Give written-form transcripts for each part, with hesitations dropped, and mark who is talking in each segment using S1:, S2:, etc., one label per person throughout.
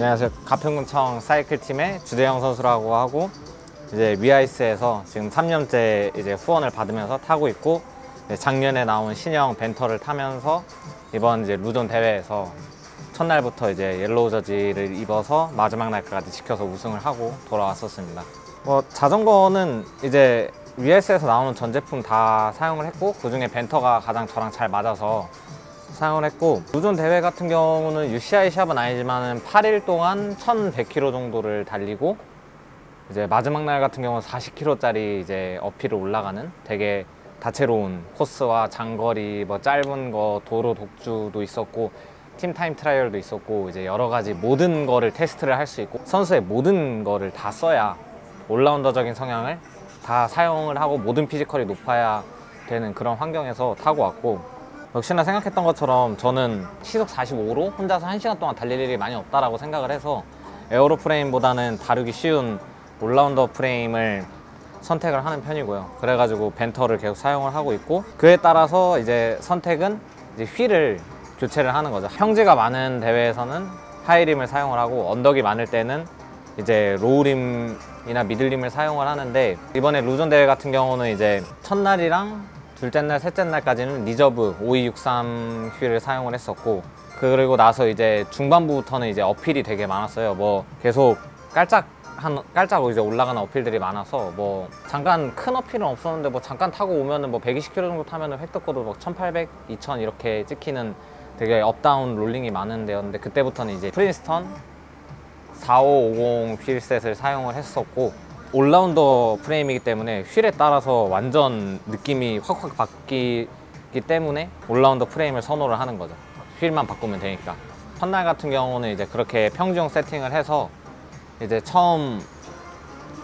S1: 안녕하세요. 가평군청 사이클팀의 주대영 선수라고 하고 이제 위아이스에서 지금 3년째 이제 후원을 받으면서 타고 있고, 작년에 나온 신형 벤터를 타면서 이번 이제 루존 대회에서 첫날부터 이제 옐로우 저지를 입어서 마지막 날까지 지켜서 우승을 하고 돌아왔었습니다. 자전거는 이제 위아이스에서 나오는 전 제품 다 사용을 했고, 그 중에 벤터가 가장 저랑 잘 맞아서 사용을 했고, 루존 대회 같은 경우는 UCI 샵은 아니지만 8일 동안 1100km 정도를 달리고, 이제 마지막 날 같은 경우는 40km짜리 이제 어필을 올라가는 되게 다채로운 코스와 장거리, 짧은 거 도로 독주도 있었고, 팀 타임 트라이얼도 있었고, 이제 여러 가지 모든 거를 테스트를 할 수 있고, 선수의 모든 거를 다 써야 올라운더적인 성향을 다 사용을 하고 모든 피지컬이 높아야 되는 그런 환경에서 타고 왔고, 역시나 생각했던 것처럼 저는 시속 45로 혼자서 1시간 동안 달릴 일이 많이 없다라고 생각을 해서 에어로 프레임보다는 다루기 쉬운 올라운더 프레임을 선택을 하는 편이고요. 그래가지고 벤터를 계속 사용을 하고 있고, 그에 따라서 이제 선택은 이제 휠을 교체를 하는 거죠. 평지가 많은 대회에서는 하이림을 사용을 하고, 언덕이 많을 때는 이제 로우림이나 미들림을 사용을 하는데, 이번에 루존 대회 같은 경우는 이제 첫날이랑 둘째 날, 셋째 날까지는 리저브 5263 휠을 사용을 했었고, 그리고 나서 이제 중반부부터는 이제 어필이 되게 많았어요. 계속 깔짝 이제 올라가는 어필들이 많아서, 잠깐 큰 어필은 없었는데 잠깐 타고 오면은 120km 정도 타면은 획득고도 1800, 2000 이렇게 찍히는 되게 업다운 롤링이 많은 데였는데, 그때부터는 이제 프린스턴 4550 휠셋을 사용을 했었고, 올라운더 프레임이기 때문에 휠에 따라서 완전 느낌이 확 바뀌기 때문에 올라운더 프레임을 선호를 하는 거죠. 휠만 바꾸면 되니까. 첫날 같은 경우는 이제 그렇게 평지용 세팅을 해서 이제 처음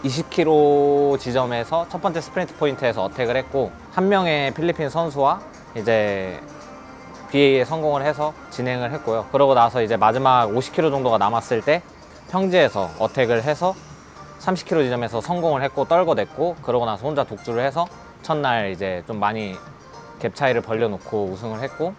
S1: 20km 지점에서 첫 번째 스프린트 포인트에서 어택을 했고, 한 명의 필리핀 선수와 이제 BA에 성공을 해서 진행을 했고요. 그러고 나서 이제 마지막 50km 정도가 남았을 때 평지에서 어택을 해서 30km 지점에서 성공을 했고 떨궈냈고, 그러고 나서 혼자 독주를 해서 첫날 이제 좀 많이 갭 차이를 벌려놓고 우승을 했고,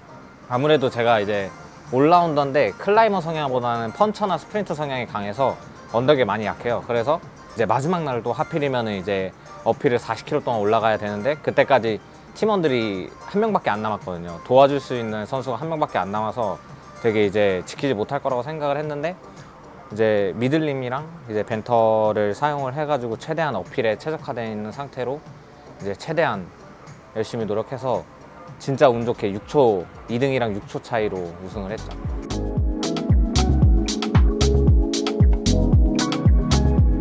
S1: 아무래도 제가 이제 올라운더인데 클라이머 성향보다는 펀처나 스프린터 성향이 강해서 언덕에 많이 약해요. 그래서 이제 마지막 날도 하필이면 이제 어필을 40km 동안 올라가야 되는데, 그때까지 팀원들이 한 명밖에 안 남았거든요. 도와줄 수 있는 선수가 한 명밖에 안 남아서 되게 이제 지키지 못할 거라고 생각을 했는데, 이제 미들림이랑 이제 벤터를 사용을 해가지고 최대한 어필에 최적화되어 있는 상태로 이제 최대한 열심히 노력해서 진짜 운 좋게 2등이랑 6초 차이로 우승을 했죠.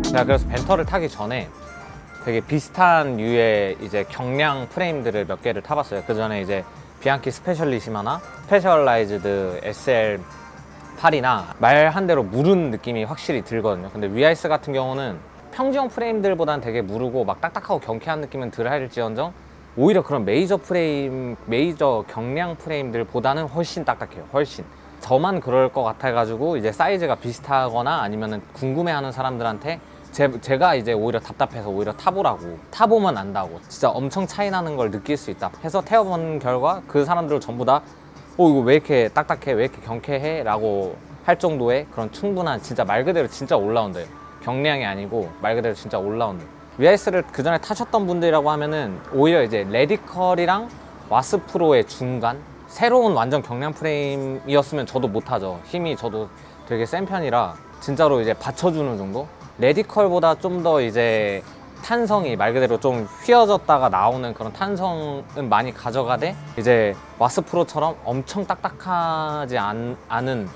S1: 제가 그래서 벤터를 타기 전에 되게 비슷한 류의 이제 경량 프레임들을 몇 개를 타봤어요. 그 전에 이제 비앙키 스페셜리시마나 스페셜라이즈드 SL8이나 말 한 대로 무른 느낌이 확실히 들거든요. 근데 위아이스 같은 경우는 평지형 프레임들보다는 되게 무르고 딱딱하고 경쾌한 느낌은 덜 할지언정, 오히려 그런 메이저 경량 프레임들보다는 훨씬 딱딱해요. 훨씬. 저만 그럴 것 같아가지고 이제 사이즈가 비슷하거나 아니면은 궁금해하는 사람들한테 제가 이제 오히려 답답해서 오히려 타보라고, 타보면 안다고, 진짜 엄청 차이 나는 걸 느낄 수 있다 해서 태워본 결과 그 사람들 전부 다 이거 왜 이렇게 딱딱해, 왜 이렇게 경쾌해? 라고 할 정도의 그런 충분한, 진짜 말 그대로 진짜 올라운더예요. 경량이 아니고 말 그대로 진짜 올라운더. 위아이스를 그 전에 타셨던 분들이라고 하면은 오히려 이제 레디컬이랑 와스프로의 중간, 새로운 완전 경량 프레임이었으면 저도 못하죠. 힘이 저도 되게 센 편이라 진짜로 이제 받쳐주는 정도? 레디컬보다 좀 더 이제 탄성이 말 그대로 좀 휘어졌다가 나오는 그런 탄성은 많이 가져가되, 이제 와스프로처럼 엄청 딱딱하지 않은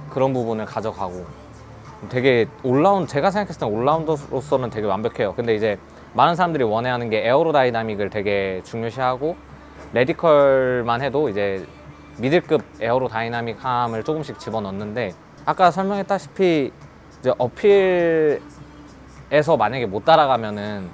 S1: 그런 부분을 가져가고, 되게 제가 생각했을 때 올라운더로서는 되게 완벽해요. 근데 이제 많은 사람들이 원해하는 게 에어로다이나믹을 되게 중요시하고, 레디컬만 해도 이제 미들급 에어로다이나믹함을 조금씩 집어넣는데, 아까 설명했다시피 이제 어필에서 만약에 못 따라가면은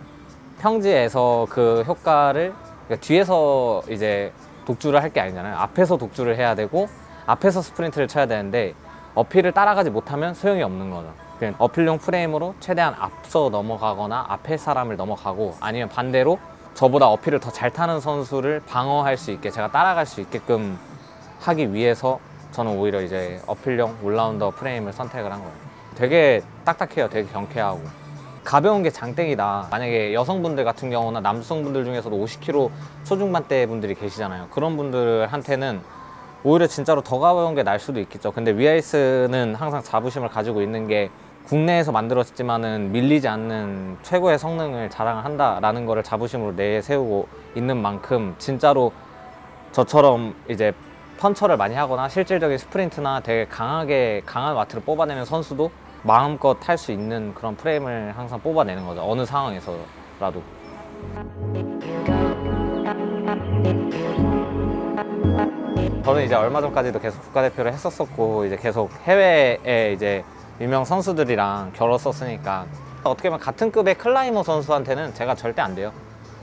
S1: 평지에서 그 효과를, 그러니까 뒤에서 이제 독주를 할 게 아니잖아요. 앞에서 독주를 해야 되고 앞에서 스프린트를 쳐야 되는데, 어필을 따라가지 못하면 소용이 없는 거죠. 그냥 어필용 프레임으로 최대한 앞서 넘어가거나 앞에 사람을 넘어가고, 아니면 반대로 저보다 어필을 더 잘 타는 선수를 방어할 수 있게, 제가 따라갈 수 있게끔 하기 위해서 저는 오히려 이제 어필용 올라운더 프레임을 선택을 한 거예요. 되게 딱딱해요. 되게 경쾌하고 가벼운 게 장땡이다. 만약에 여성분들 같은 경우나 남성분들 중에서도 50kg 초중반대 분들이 계시잖아요. 그런 분들한테는 오히려 진짜로 더 가벼운 게 날 수도 있겠죠. 근데 위아이스는 항상 자부심을 가지고 있는 게 국내에서 만들었지만은 밀리지 않는 최고의 성능을 자랑을 한다라는 거를 자부심으로 내세우고 있는 만큼 진짜로 저처럼 이제 펀처를 많이 하거나 실질적인 스프린트나 되게 강한 와트를 뽑아내는 선수도 마음껏 탈 수 있는 그런 프레임을 항상 뽑아내는 거죠. 어느 상황에서라도. 저는 이제 얼마 전까지도 계속 국가대표를 했었었고 이제 계속 해외에 이제 유명 선수들이랑 겨뤘었으니까 어떻게 보면 같은 급의 클라이머 선수한테는 제가 절대 안 돼요.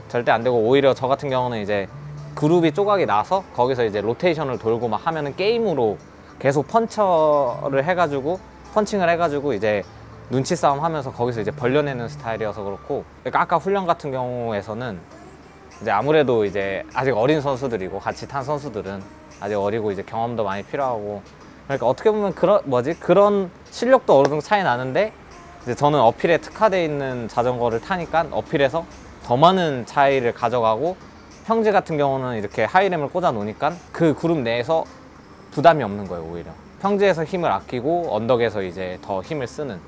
S1: 절대 안 되고 오히려 저 같은 경우는 이제 그룹이 조각이 나서 거기서 이제 로테이션을 돌고 막 하면은 게임으로 계속 펀칭을 해가지고 이제 눈치 싸움 하면서 거기서 이제 벌려내는 스타일이어서 그렇고, 그러니까 아까 훈련 같은 경우에서는 이제 아무래도 이제 아직 어린 선수들이고 같이 탄 선수들은 아직 어리고 이제 경험도 많이 필요하고, 그러니까 어떻게 보면 그런 실력도 어느 정도 차이 나는데 이제 저는 어필에 특화되어 있는 자전거를 타니까 어필에서 더 많은 차이를 가져가고, 평지 같은 경우는 이렇게 하이램을 꽂아 놓으니까 그 그룹 내에서 부담이 없는 거예요. 오히려 평지에서 힘을 아끼고 언덕에서 이제 더 힘을 쓰는,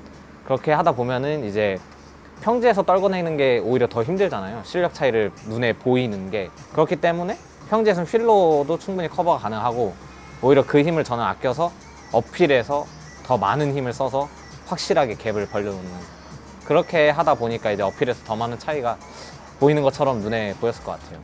S1: 그렇게 하다 보면은 이제 평지에서 떨궈내는 게 오히려 더 힘들잖아요. 실력 차이를 눈에 보이는 게. 그렇기 때문에 평지에서는 휠로도 충분히 커버가 가능하고, 오히려 그 힘을 저는 아껴서 어필에서 더 많은 힘을 써서 확실하게 갭을 벌려놓는, 그렇게 하다 보니까 이제 어필에서 더 많은 차이가 보이는 것처럼 눈에 보였을 것 같아요.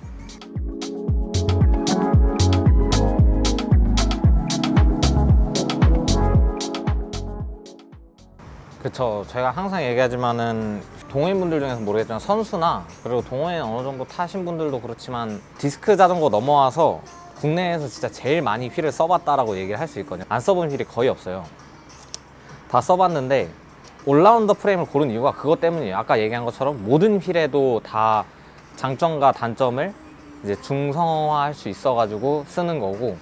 S1: 그쵸. 제가 항상 얘기하지만은 동호인분들 중에서 모르겠지만 선수나 그리고 동호인 어느 정도 타신 분들도 그렇지만 디스크 자전거 넘어와서 국내에서 진짜 제일 많이 휠을 써봤다라고 얘기를 할 수 있거든요. 안 써본 휠이 거의 없어요. 다 써봤는데 올라운더 프레임을 고른 이유가 그것 때문이에요. 아까 얘기한 것처럼 모든 휠에도 다 장점과 단점을 이제 중성화할 수 있어가지고 쓰는 거고,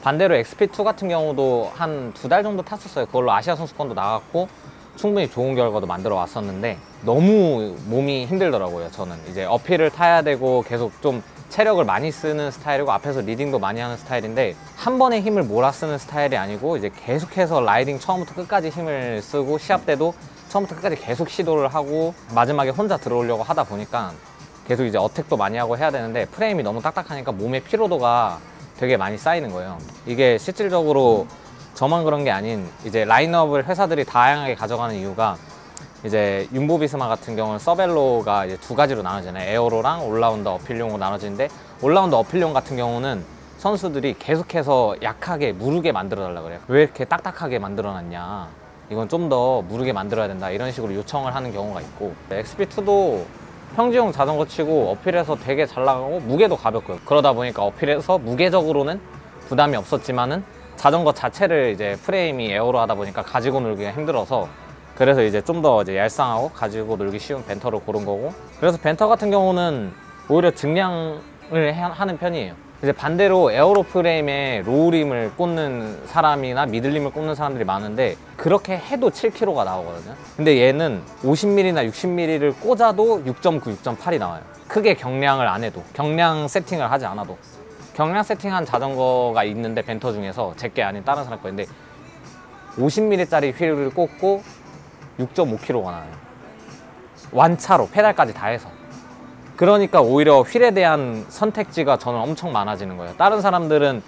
S1: 반대로 XP2 같은 경우도 한 2달 정도 탔었어요. 그걸로 아시아 선수권도 나갔고 충분히 좋은 결과도 만들어 왔었는데 너무 몸이 힘들더라고요. 저는 이제 어필을 타야 되고 계속 좀 체력을 많이 쓰는 스타일이고 앞에서 리딩도 많이 하는 스타일인데, 한 번에 힘을 몰아 쓰는 스타일이 아니고 이제 계속해서 라이딩 처음부터 끝까지 힘을 쓰고 시합 때도 처음부터 끝까지 계속 시도를 하고 마지막에 혼자 들어오려고 하다 보니까 계속 이제 어택도 많이 하고 해야 되는데 프레임이 너무 딱딱하니까 몸의 피로도가 되게 많이 쌓이는 거예요. 이게 실질적으로 저만 그런 게 아닌 이제 라인업을 회사들이 다양하게 가져가는 이유가, 이제 융보비스마 같은 경우는 서벨로가 이제 두 가지로 나눠지잖아요. 에어로랑 올라운더 어필용으로 나눠지는데, 올라운더 어필용 같은 경우는 선수들이 계속해서 약하게 무르게 만들어 달라 그래요. 왜 이렇게 딱딱하게 만들어 놨냐, 이건 좀 더 무르게 만들어야 된다, 이런 식으로 요청을 하는 경우가 있고, XP2도 평지용 자전거 치고 어필에서 되게 잘 나가고 무게도 가볍고요. 그러다 보니까 어필에서 무게적으로는 부담이 없었지만은 자전거 자체를 이제 프레임이 에어로 하다 보니까 가지고 놀기가 힘들어서, 그래서 이제 좀 더 이제 얄쌍하고 가지고 놀기 쉬운 벤터를 고른 거고, 그래서 벤터 같은 경우는 오히려 증량을 하는 편이에요. 이제 반대로 에어로 프레임에 로우림을 꽂는 사람이나 미들림을 꽂는 사람들이 많은데 그렇게 해도 7kg가 나오거든요. 근데 얘는 50mm나 60mm를 꽂아도 6.9, 6.8이 나와요. 크게 경량을 안 해도, 경량 세팅을 하지 않아도. 경량 세팅한 자전거가 있는데 벤터 중에서 제게 아닌 다른 사람 거인데 50mm짜리 휠을 꽂고 6.5kg가 나와요. 완차로 페달까지 다 해서. 그러니까 오히려 휠에 대한 선택지가 저는 엄청 많아지는 거예요. 다른 사람들은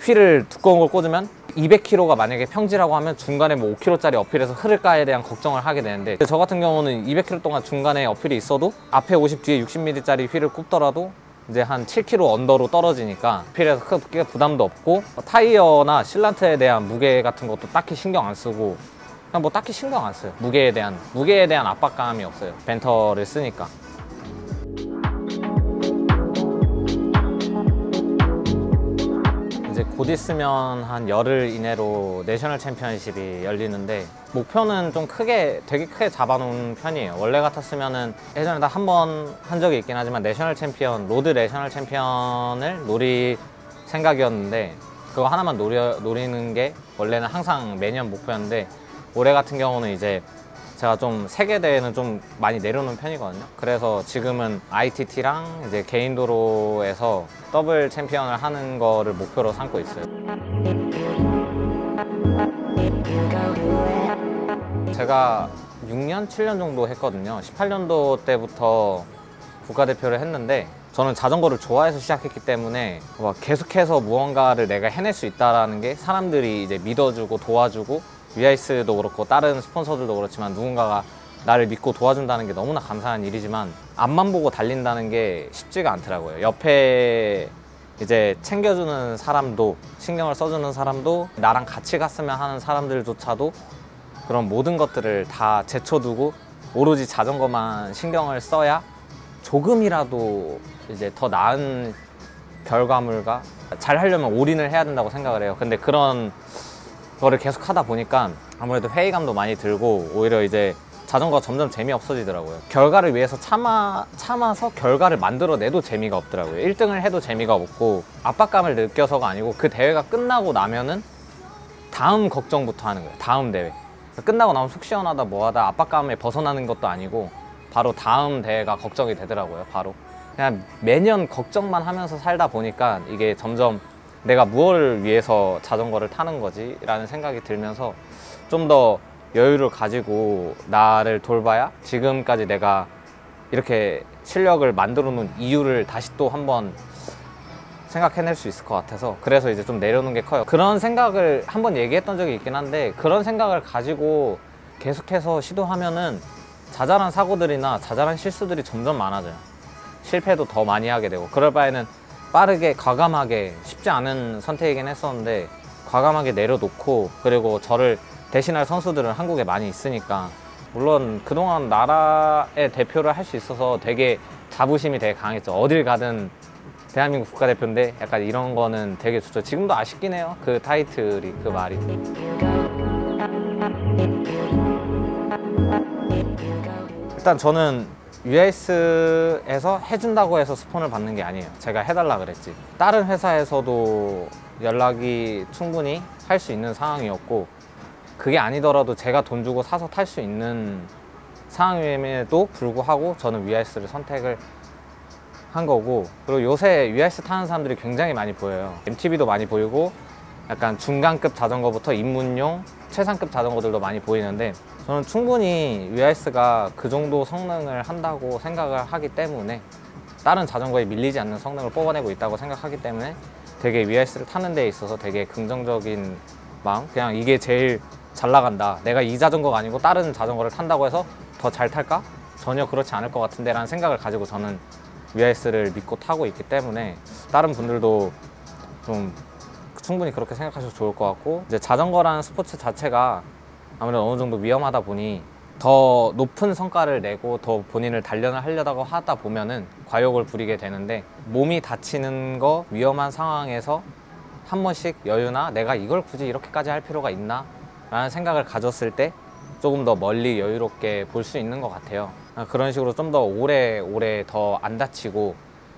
S1: 휠을 두꺼운 걸 꽂으면 200kg가 만약에 평지라고 하면 중간에 뭐 5kg짜리 어필에서 흐를까에 대한 걱정을 하게 되는데, 저 같은 경우는 200kg 동안 중간에 어필이 있어도 앞에 50, 뒤에 60mm짜리 휠을 꼽더라도 이제 한 7kg 언더로 떨어지니까 어필에서 크게 부담도 없고, 타이어나 실란트에 대한 무게 같은 것도 딱히 신경 안 쓰고, 그냥 뭐 딱히 신경 안 써요. 무게에 대한 압박감이 없어요. 벤터를 쓰니까. 이제 곧 있으면 한 열흘 이내로 내셔널 챔피언십이 열리는데, 목표는 좀 되게 크게 잡아놓은 편이에요. 원래 같았으면은 예전에 다 한 번 한 적이 있긴 하지만 내셔널 챔피언, 로드 내셔널 챔피언을 노릴 생각이었는데, 그거 하나만 노리는 게 원래는 항상 매년 목표였는데 올해 같은 경우는 이제 제가 좀 세계 대회는 좀 많이 내려놓은 편이거든요. 그래서 지금은 ITT랑 이제 개인 도로에서 더블 챔피언을 하는 거를 목표로 삼고 있어요. 제가 6년, 7년 정도 했거든요. 18년도 때부터 국가대표를 했는데 저는 자전거를 좋아해서 시작했기 때문에 계속해서 무언가를 내가 해낼 수 있다는 게 사람들이 이제 믿어주고 도와주고 위아이스도 그렇고 다른 스폰서들도 그렇지만 누군가가 나를 믿고 도와준다는 게 너무나 감사한 일이지만 앞만 보고 달린다는 게 쉽지가 않더라고요. 옆에 이제 챙겨주는 사람도 신경을 써주는 사람도 나랑 같이 갔으면 하는 사람들조차도 그런 모든 것들을 다 제쳐두고 오로지 자전거만 신경을 써야 조금이라도 이제 더 나은 결과물과 잘 하려면 올인을 해야 된다고 생각을 해요. 근데 그런 거를 계속 하다 보니까 아무래도 회의감도 많이 들고 오히려 이제 자전거가 점점 재미없어지더라고요. 결과를 위해서 참아서 결과를 만들어내도 재미가 없더라고요. 1등을 해도 재미가 없고 압박감을 느껴서가 아니고 그 대회가 끝나고 나면은 다음 걱정부터 하는 거예요. 다음 대회. 끝나고 나면 속 시원하다 뭐하다 압박감에 벗어나는 것도 아니고 바로 다음 대회가 걱정이 되더라고요. 바로 그냥 매년 걱정만 하면서 살다 보니까 이게 점점 내가 무엇을 위해서 자전거를 타는 거지? 라는 생각이 들면서 좀 더 여유를 가지고 나를 돌봐야 지금까지 내가 이렇게 실력을 만들어 놓은 이유를 다시 또 한번 생각해낼 수 있을 것 같아서 그래서 이제 좀 내려놓은 게 커요. 그런 생각을 한번 얘기했던 적이 있긴 한데 그런 생각을 가지고 계속해서 시도하면은 자잘한 사고들이나 자잘한 실수들이 점점 많아져요. 실패도 더 많이 하게 되고 그럴 바에는 빠르게 과감하게 쉽지 않은 선택이긴 했었는데 과감하게 내려놓고 그리고 저를 대신할 선수들은 한국에 많이 있으니까 물론 그동안 나라의 대표를 할 수 있어서 되게 자부심이 되게 강했죠. 어딜 가든 대한민국 국가대표인데 약간 이런 거는 되게 좋죠. 지금도 아쉽긴 해요. 그 타이틀이 그 말이. 일단 저는 US에서 해준다고 해서 스폰을 받는 게 아니에요. 제가 해달라 그랬지. 다른 회사에서도 연락이 충분히 할 수 있는 상황이었고 그게 아니더라도 제가 돈 주고 사서 탈 수 있는 상황임에도 불구하고 저는 위아이스를 선택을 한 거고 그리고 요새 위아이스 타는 사람들이 굉장히 많이 보여요. MTB도 많이 보이고 약간 중간급 자전거부터 입문용 최상급 자전거들도 많이 보이는데 저는 충분히 위아이스가 그 정도 성능을 한다고 생각을 하기 때문에 다른 자전거에 밀리지 않는 성능을 뽑아내고 있다고 생각하기 때문에 되게 위아이스를 타는 데 있어서 되게 긍정적인 마음 그냥 이게 제일 잘 나간다 내가 이 자전거가 아니고 다른 자전거를 탄다고 해서 더 잘 탈까? 전혀 그렇지 않을 것 같은데 라는 생각을 가지고 저는 위아이스를 믿고 타고 있기 때문에 다른 분들도 좀 충분히 그렇게 생각하셔도 좋을 것 같고 이제 자전거라는 스포츠 자체가 아무래도 어느 정도 위험하다 보니 더 높은 성과를 내고 더 본인을 단련을 하려고 하다 보면은 과욕을 부리게 되는데 몸이 다치는 거 위험한 상황에서 한 번씩 여유나 내가 이걸 굳이 이렇게까지 할 필요가 있나? 라는 생각을 가졌을 때 조금 더 멀리 여유롭게 볼 수 있는 것 같아요. 그런 식으로 좀 더 오래 더 안 다치고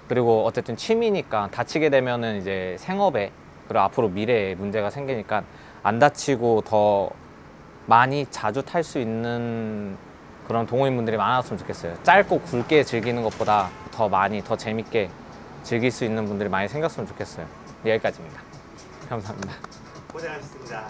S1: 그리고 어쨌든 취미니까 다치게 되면은 이제 생업에 그리고 앞으로 미래에 문제가 생기니까 안 다치고 더 많이 자주 탈 수 있는 그런 동호인분들이 많았으면 좋겠어요. 짧고 굵게 즐기는 것보다 더 많이 더 재밌게 즐길 수 있는 분들이 많이 생겼으면 좋겠어요. 여기까지입니다. 감사합니다.
S2: 고생하셨습니다.